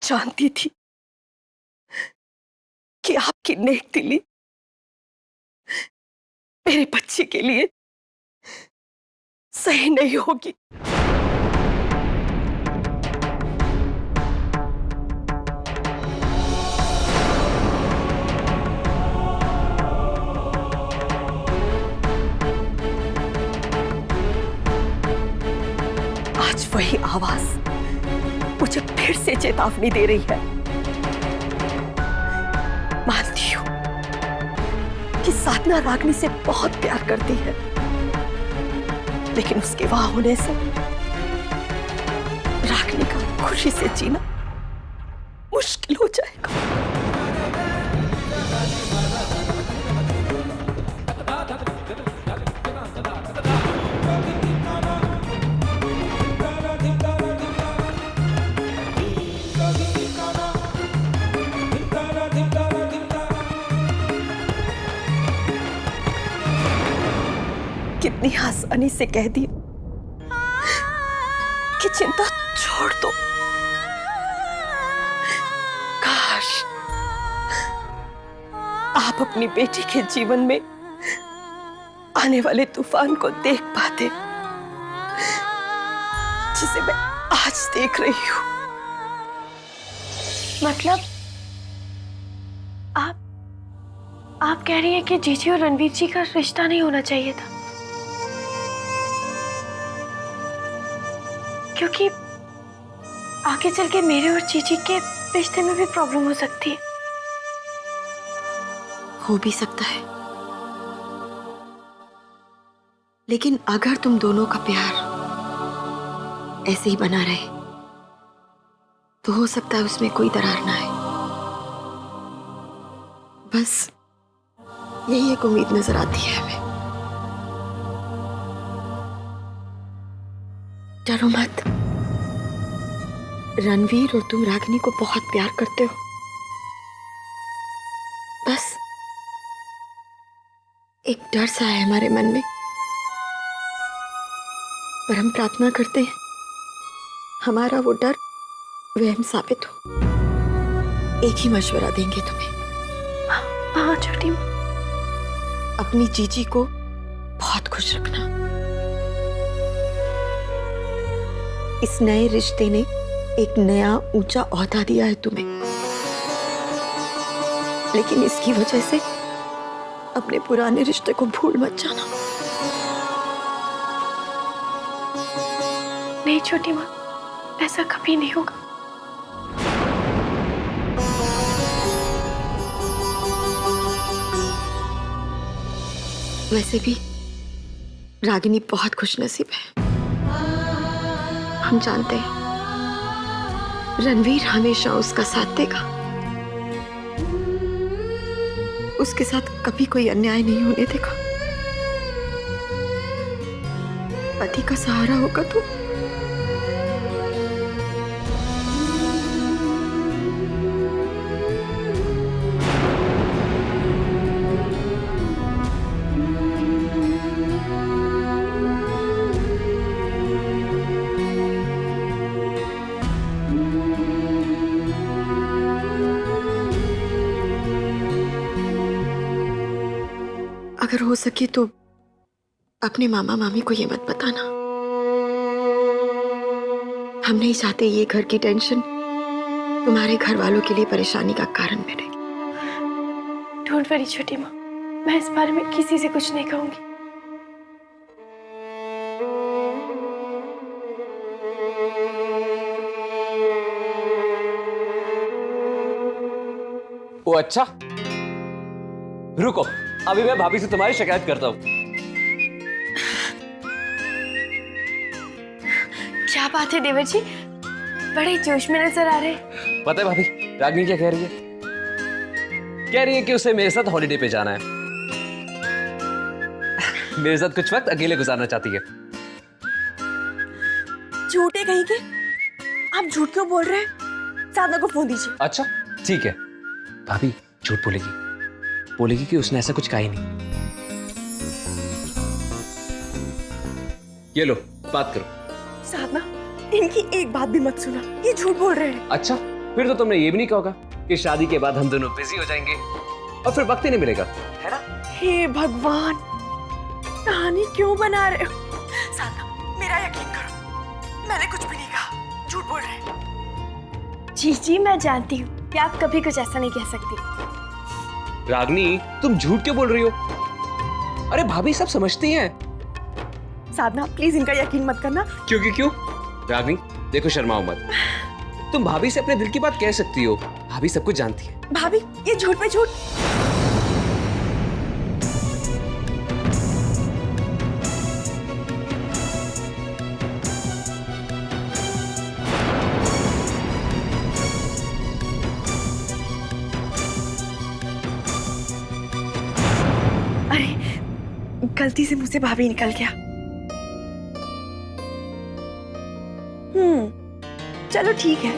जानती थी कि आपकी नेक दिली मेरे बच्चे के लिए सही नहीं होगी। आज वही आवाज मुझे फिर से चेतावनी दे रही है। मानती हूं कि साधना रागिनी से बहुत प्यार करती है, लेकिन उसके वहां होने से रागिनी का खुशी से जीना मुश्किल हो जाएगा। कितनी आसानी से कह दी कि चिंता छोड़ दो। काश आप अपनी बेटी के जीवन में आने वाले तूफान को देख पाते, जिसे मैं आज देख रही हूं। मतलब आप कह रही हैं कि जीजी और रणवीर जी का रिश्ता नहीं होना चाहिए था, क्योंकि आगे चल के मेरे और जीजी के रिश्ते में भी प्रॉब्लम हो सकती है। हो भी सकता है, लेकिन अगर तुम दोनों का प्यार ऐसे ही बना रहे तो हो सकता है उसमें कोई दरार ना आए। बस यही एक उम्मीद नजर आती है हमें। डरो मत, रणवीर और तुम रागिनी को बहुत प्यार करते हो। बस एक डर सा है हमारे मन में, पर हम प्रार्थना करते हैं हमारा वो डर वहम साबित हो। एक ही मशवरा देंगे तुम्हें। हाँ छोटी माँ। अपनी जीजी को बहुत खुश रखना। इस नए रिश्ते ने एक नया ऊंचा ओहदा दिया है तुम्हें, लेकिन इसकी वजह से अपने पुराने रिश्ते को भूल मत जाना। नहीं छोटी माँ, ऐसा कभी नहीं होगा। वैसे भी रागिनी बहुत खुशनसीब है। हम जानते हैं रणवीर हमेशा उसका साथ देगा। उसके साथ कभी कोई अन्याय नहीं होने देगा। पति का सहारा होगा तो अगर हो सके तो अपने मामा मामी को ये मत बताना। हम नहीं चाहते ये घर की टेंशन तुम्हारे घर वालों के लिए परेशानी का कारण बने। डोंट वरी छोटी माँ, मैं इस बारे में किसी से कुछ नहीं कहूंगी। ओ अच्छा, रुको, अभी मैं भाभी से तुम्हारी शिकायत करता हूँ। क्या बात है देवर जी, बड़े जोश में नजर आ रहे हैं। पता है भाभी, रागिनी क्या कह रही है? कह रही है कि उसे मेरे साथ हॉलिडे पे जाना है। मेरे साथ कुछ वक्त अकेले गुजारना चाहती है। झूठे कहीं के, आप झूठ क्यों बोल रहे हैं? साधना को फोन दीजिए। अच्छा ठीक है। भाभी झूठ बोलेगी कि उसने ऐसा कुछ कहा ही नहीं। ये लो, बात करो। साधना, इनकी एक बात भी मत सुना, ये झूठ बोल रहे हैं। अच्छा फिर तो तुमने ये भी नहीं कहा होगा कि शादी के बाद हम दोनों बिजी हो जाएंगे और फिर वक्त ही नहीं मिलेगा, है ना? हे भगवान, कहानी क्यों बना रहे हो? साधना, मेरा यकीन करो, मैंने कुछ भी नहीं कहा, झूठ बोल रहे हैं। जी जी, मैं जानती हूँ कि आप कभी कुछ ऐसा नहीं कह सकती। रागनी, तुम झूठ क्यों बोल रही हो? अरे भाभी सब समझती हैं। साधना, प्लीज इनका यकीन मत करना। क्यों? रागनी देखो, शर्माओ मत। तुम भाभी से अपने दिल की बात कह सकती हो, भाभी सब कुछ जानती है। भाभी, ये झूठ पे झूठ। अरे, गलती से मुझसे भाभी निकल गया। चलो ठीक है,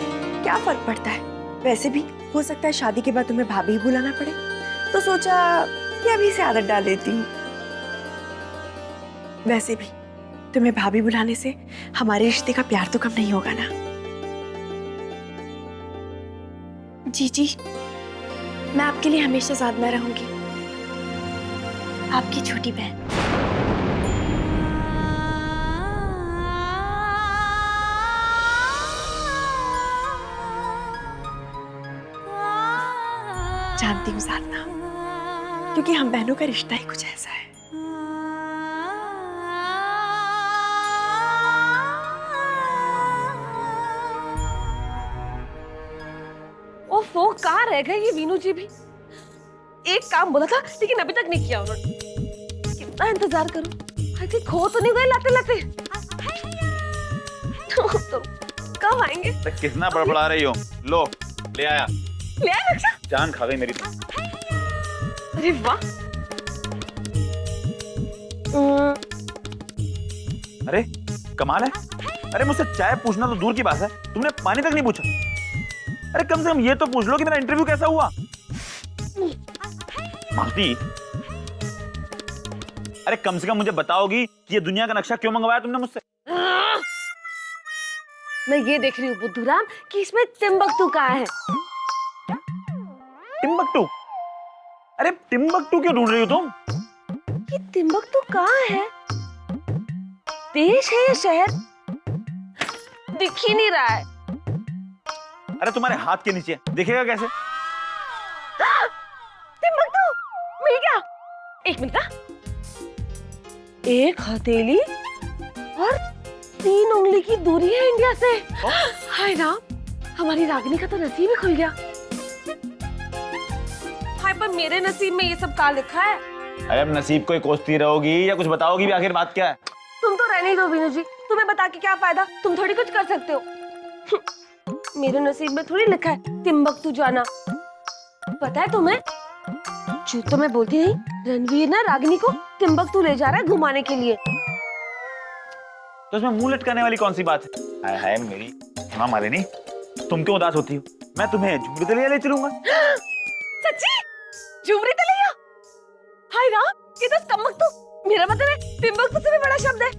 क्या फर्क पड़ता है? वैसे भी हो सकता है शादी के बाद तुम्हें भाभी ही बुलाना पड़े, तो सोचा कि अभी से आदत डाल देती हूँ। वैसे भी तुम्हें भाभी बुलाने से हमारे रिश्ते का प्यार तो कम नहीं होगा ना। जी, मैं आपके लिए हमेशा साधना रहूंगी, आपकी छोटी बहन। जानती हूँ साधना, क्योंकि हम बहनों का रिश्ता ही कुछ ऐसा है। ओफो, कहाँ रह गए ये वीनू जी भी? एक काम बोला था लेकिन अभी तक नहीं किया उन्होंने। कितना इंतजार करूं? आई थिंक खो तो नहीं गए लाते लाते। तो कब आएंगे? तो कितना बड़बड़ा रही हो? लो, ले आया। ले आए रक्षा? जान खा गई मेरी तो। अरे वाह। अरे कमाल है। अरे मुझसे चाय पूछना तो दूर की बात है, तुमने पानी तक नहीं पूछा। अरे कम से कम ये तो पूछ लो कि मेरा इंटरव्यू कैसा हुआ। मालती, अरे कम से कम मुझे बताओगी कि ये दुनिया का नक्शा क्यों मंगवाया तुमने मुझसे? मैं ये देख रही हूँ बुद्धूराम कि इसमें टिम्बकटू कहाँ है। टिम्बकटू? अरे टिम्बकटू क्यों ढूंढ रही हो तुम? ये टिम्बकटू कहाँ है? देश है या शहर? दिख ही नहीं रहा है। अरे तुम्हारे हाथ के नीचे दिखेगा कैसे? टिम्बकटू मिल गया। एक मिनट ना, एक हथेली और 3 उंगली की दूरी है इंडिया से। हाय राम, हमारी रागिनी का तो नसीब ही खुल गया। हाय, पर मेरे नसीब में ये सब कहाँ लिखा है? अरे अब नसीब को ही कोसती रहोगी या कुछ बताओगी भी? आखिर बात क्या है? तुम तो रहने ही दो वीनू जी, तुम्हें बता के क्या फायदा? तुम थोड़ी कुछ कर सकते हो। मेरे नसीब में थोड़ी लिखा है टिम्बकटू जाना। पता है तुम्हें, जो तो मैं बोलती नहीं, रणवीर ना रागिनी को टिम्बकटू ले जा रहा है घुमाने के लिए। तो इसमें मुंह लटकाने वाली कौन सी बात है? हाय हाय मेरी हेमा मालिनी, तुम क्यों उदास होती हो? मैं तुम्हें झुमरी तलैया ले चलूंगा। सच्ची? झुमरी तलैया? हाय राम, ये तो टिम्बकटू, मेरा मतलब है टिम्बकटू से भी बड़ा शब्द है।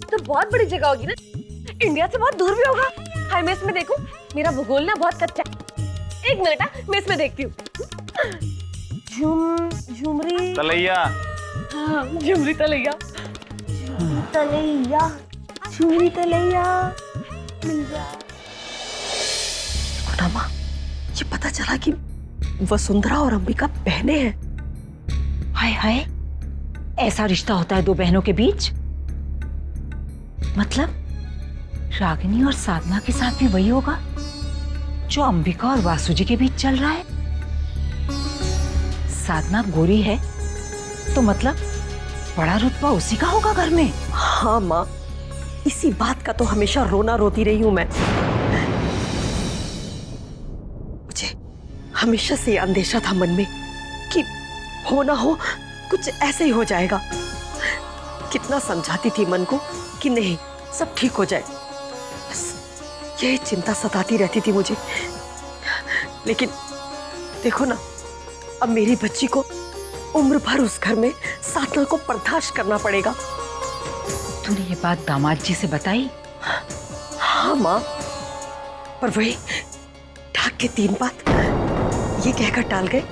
तो बहुत बड़ी जगह होगी ना, इंडिया से बहुत दूर भी होगा। हाय, मैं इसमें देखूं, मेरा भूगोल ना बहुत कच्चा है। एक मिनट, मैं इसमें देखती हूँ। झुमरी तलैया। हाँ, झुमरी तलैया, तलैया, झुमरी तलैया मिल जाए। मामा, ये पता चला कि वसुंधरा और अंबिका बहनें हैं। हाय हाय, ऐसा रिश्ता होता है 2 बहनों के बीच? मतलब रागिनी और साधना के साथ भी वही होगा जो अंबिका और वासु जी के बीच चल रहा है। साधना गोरी है तो मतलब बड़ा रुतबा उसी का होगा घर में। हाँ माँ, इसी बात का तो हमेशा रोना रोती रही हूं मैं। मुझे हमेशा से ये अंदेशा था मन में कि हो ना हो कुछ ऐसे ही हो जाएगा। कितना समझाती थी मन को कि नहीं, सब ठीक हो जाए, बस यही चिंता सताती रहती थी मुझे। लेकिन देखो ना, अब मेरी बच्ची को उम्र भर उस घर में साधना को बर्दाश्त करना पड़ेगा। तूने ये बात दामाद जी से बताई? हाँ माँ, पर वही ठाक के 3 बात ये कहकर टाल गए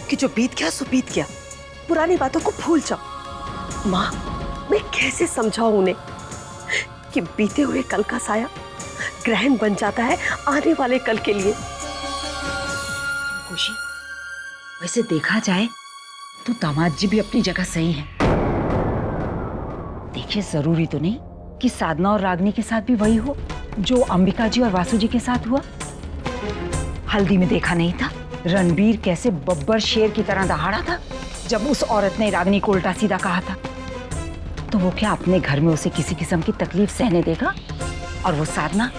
कि जो बीत गया सो बीत गया, पुरानी बातों को भूल जाओ। माँ, मैं कैसे समझाऊं उन्हें कि बीते हुए कल का साया ग्रहण बन जाता है आने वाले कल के लिए। खुशी, वैसे देखा जाए तो दामाद जी भी अपनी जगह सही है। देखिए, जरूरी तो नहीं कि साधना और रागनी के साथ भी वही हो जो अंबिका जी और वासु जी के साथ हुआ। हल्दी में देखा नहीं था रणबीर कैसे बब्बर शेर की तरह दहाड़ा था जब उस औरत ने रागनी को उल्टा सीधा कहा था। तो वो क्या अपने घर में उसे किसी किस्म की तकलीफ सहने देगा? और वो साधना,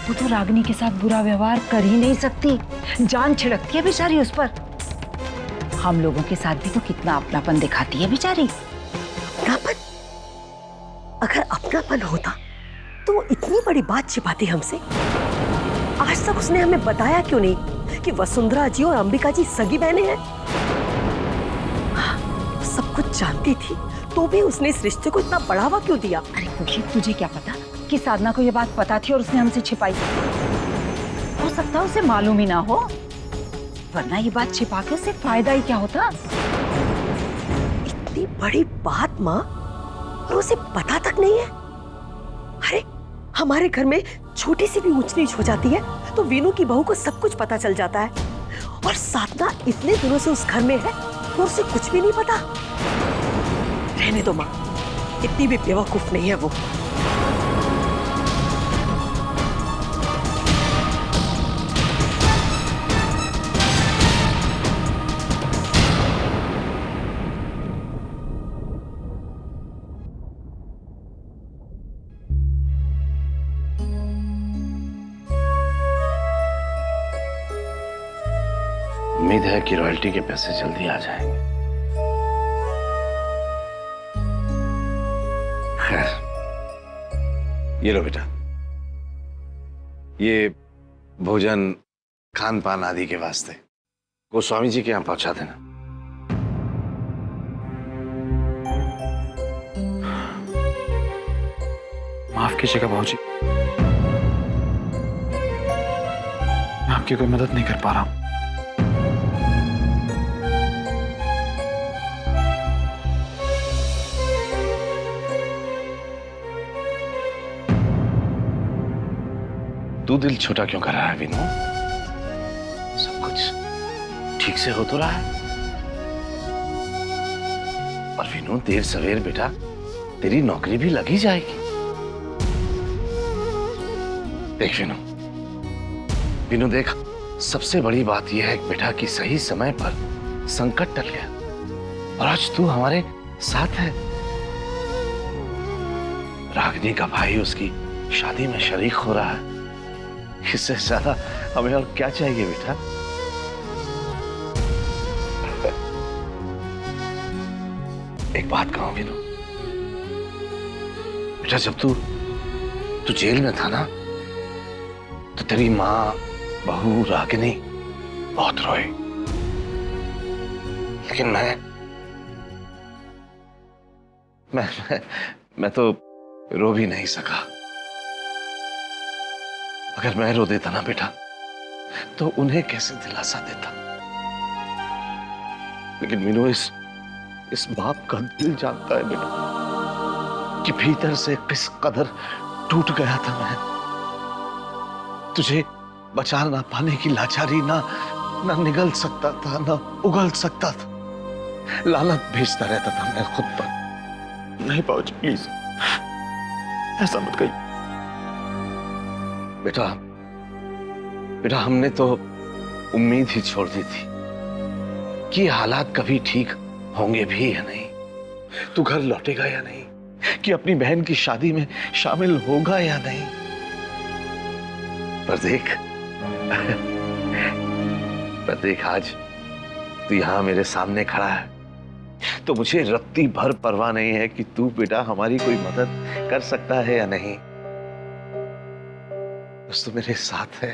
वो तो रागनी के साथ बुरा व्यवहार कर ही नहीं सकती, जान छिड़कती है बेचारी उस पर। हम लोगों के साथ भी तो कितना अपनापन दिखाती है बेचारी। अपनापन? अगर अपनापन होता तो वो इतनी बड़ी बात छिपाती हमसे? आज तक उसने हमें बताया क्यों नहीं कि वसुंधरा जी और अंबिका जी सगी बहनें हैं? हाँ, सब कुछ जानती थी तो भी उसने इस रिश्ते को इतना बढ़ावा क्यों दिया? अरे खुशी, तुझे क्या पता कि साधना को ये बात पता थी और उसने हमसे छिपाई? हो सकता है उसे मालूम ही ना हो, वरना ये बात छिपा के उससे फायदा ही क्या होता? इतनी बड़ी बात माँ, और उसे पता तक नहीं है। अरे हमारे घर में छोटी सी भी ऊंच नीच हो जाती है तो वीनू की बहू को सब कुछ पता चल जाता है, और साधना इतने दिनों से उस घर में है तो उसे कुछ भी नहीं पता। रहने दो माँ, इतनी भी बेवकूफ नहीं है वो। उम्मीद है कि रॉयल्टी के पैसे जल्दी आ जाएंगे। खैर, ये लो बेटा, ये भोजन खान पान आदि के वास्ते गोस्वामी जी के यहाँ पहुंचा देना। माफ कीजिएगा भाऊजी, मैं आपकी कोई मदद नहीं कर पा रहा हूं। तू दिल छोटा क्यों कर रहा है विनू? सब कुछ ठीक से हो तो रहा है। और विनू, देर सवेर बेटा तेरी नौकरी भी लगी जाएगी। देख विनू, विनू देख, सबसे बड़ी बात यह है कि बेटा कि सही समय पर संकट टल गया और आज तू हमारे साथ है। रागिनी का भाई उसकी शादी में शरीक हो रहा है। इससे ज्यादा हमें और क्या चाहिए बेटा? एक बात कहूं विनू, बेटा जब तू जेल में था ना तो तेरी माँ, बहू, रागिनी बहुत रोई, लेकिन मैं तो रो भी नहीं सका। अगर मैं रो देता ना बेटा तो उन्हें कैसे दिलासा देता। लेकिन मीनू, इस बाप का दिल जानता है बेटा कि भीतर से किस कदर टूट गया था मैं। तुझे बचा ना पाने की लाचारी ना निगल सकता था, ना उगल सकता था। लालत भेजता रहता था मैं खुद पर। नहीं पाऊजी, प्लीज ऐसा मत कहिए। बेटा हमने तो उम्मीद ही छोड़ दी थी कि हालात कभी ठीक होंगे भी या नहीं, तू घर लौटेगा या नहीं, कि अपनी बहन की शादी में शामिल होगा या नहीं। पर देख आज तू यहां मेरे सामने खड़ा है तो मुझे रत्ती भर परवाह नहीं है कि तू बेटा हमारी कोई मदद कर सकता है या नहीं। बस तू मेरे साथ है,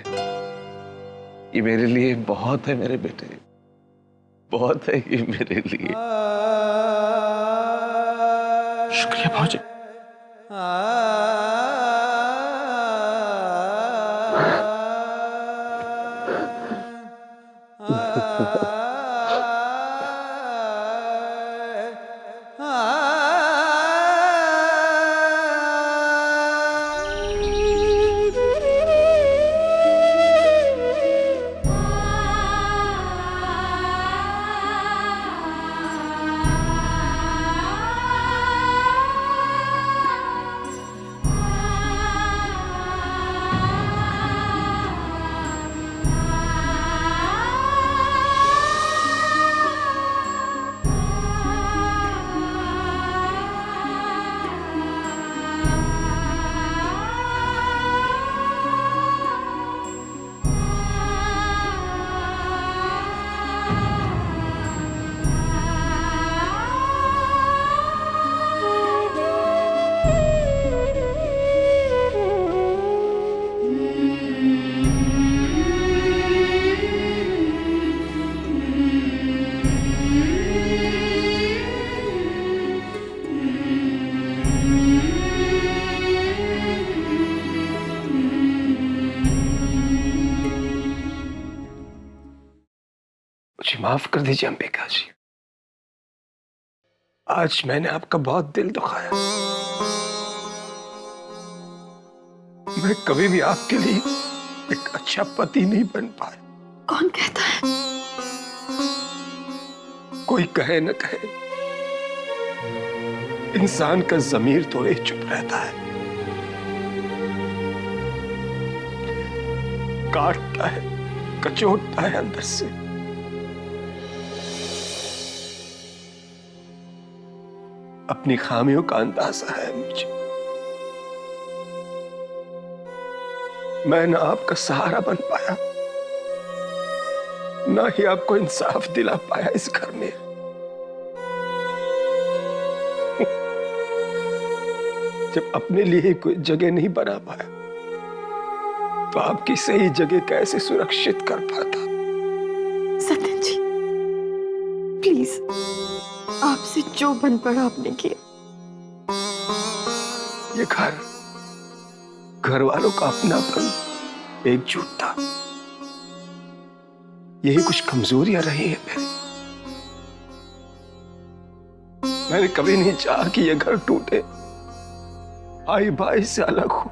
ये मेरे लिए बहुत है मेरे बेटे, बहुत है ये मेरे लिए। शुक्रिया भाऊजी। मुझे माफ कर दीजिए अंबिका जी। आज मैंने आपका बहुत दिल दुखाया। मैं कभी भी आपके लिए एक अच्छा पति नहीं बन पाया। कौन कहता है? कोई कहे न कहे, इंसान का ज़मीर थोड़े ही चुप रहता है, काटता है, कचोटता है अंदर से। अपनी खामियों का अंदाजा है मुझे। मैं ना आपका सहारा बन पाया, ना ही आपको इंसाफ दिला पाया इस घर में। जब अपने लिए कोई जगह नहीं बना पाया, तो आपकी सही जगह कैसे सुरक्षित कर पाता? सत्यन जी, प्लीज, आपसे जो बन पड़ा आपने किया। ये घर वालों का अपनापन एकजुटता, यही कुछ कमजोरियां रही है मेरी। मैंने कभी नहीं चाहा कि ये घर टूटे, भाई भाई से अलग हो।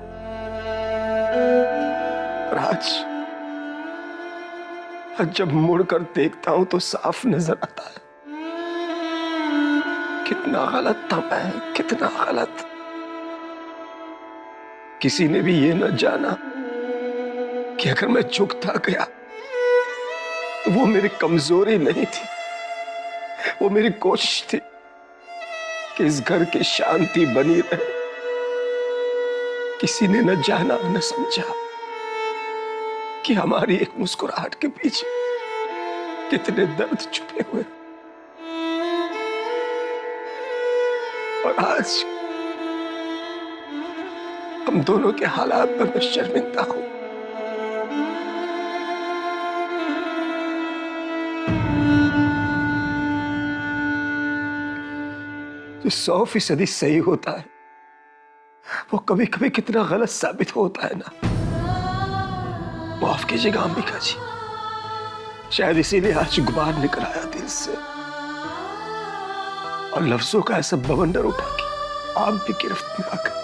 पर आज जब मुड़कर देखता हूं तो साफ नजर आता है कितना गलत था मैं, कितना गलत। किसी ने भी ये न जाना कि अगर मैं झुकता गया तो वो मेरी कमजोरी नहीं थी, वो मेरी कोशिश थी कि इस घर की शांति बनी रहे। किसी ने न जाना न समझा कि हमारी एक मुस्कुराहट के पीछे कितने दर्द छुपे हुए। और आज हम दोनों के हालात पर मैं शर्मिंदा हूं। जो 100% सही होता है, वो कभी कभी कितना गलत साबित होता है ना। माफ कीजिएगा अंबिका जी, शायद इसीलिए आज गुबार निकल आया दिल से, और लफ्जों का ऐसा बवंडर उठा के आप भी गिरफ्त में आ गए।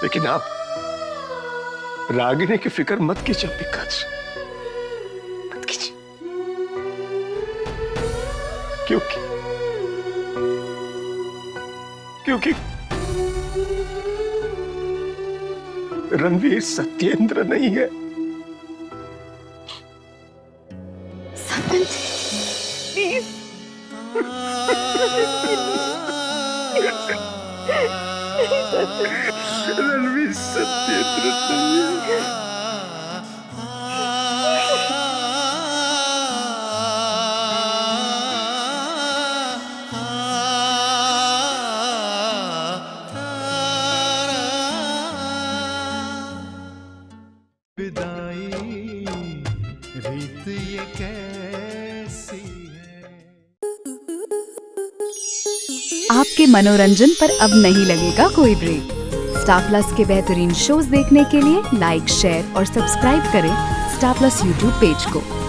लेकिन आप रागिनी की फिक्र मत कीजिए अंबिका जी, मत कीजिए। क्योंकि रणवीर सत्येंद्र नहीं है। सत्यन जी, प्लीज। रणवीर सत्येंद्र नहीं है। आपके मनोरंजन पर अब नहीं लगेगा कोई ब्रेक। स्टार प्लस के बेहतरीन शोज देखने के लिए लाइक, शेयर और सब्सक्राइब करें स्टार प्लस यूट्यूब पेज को।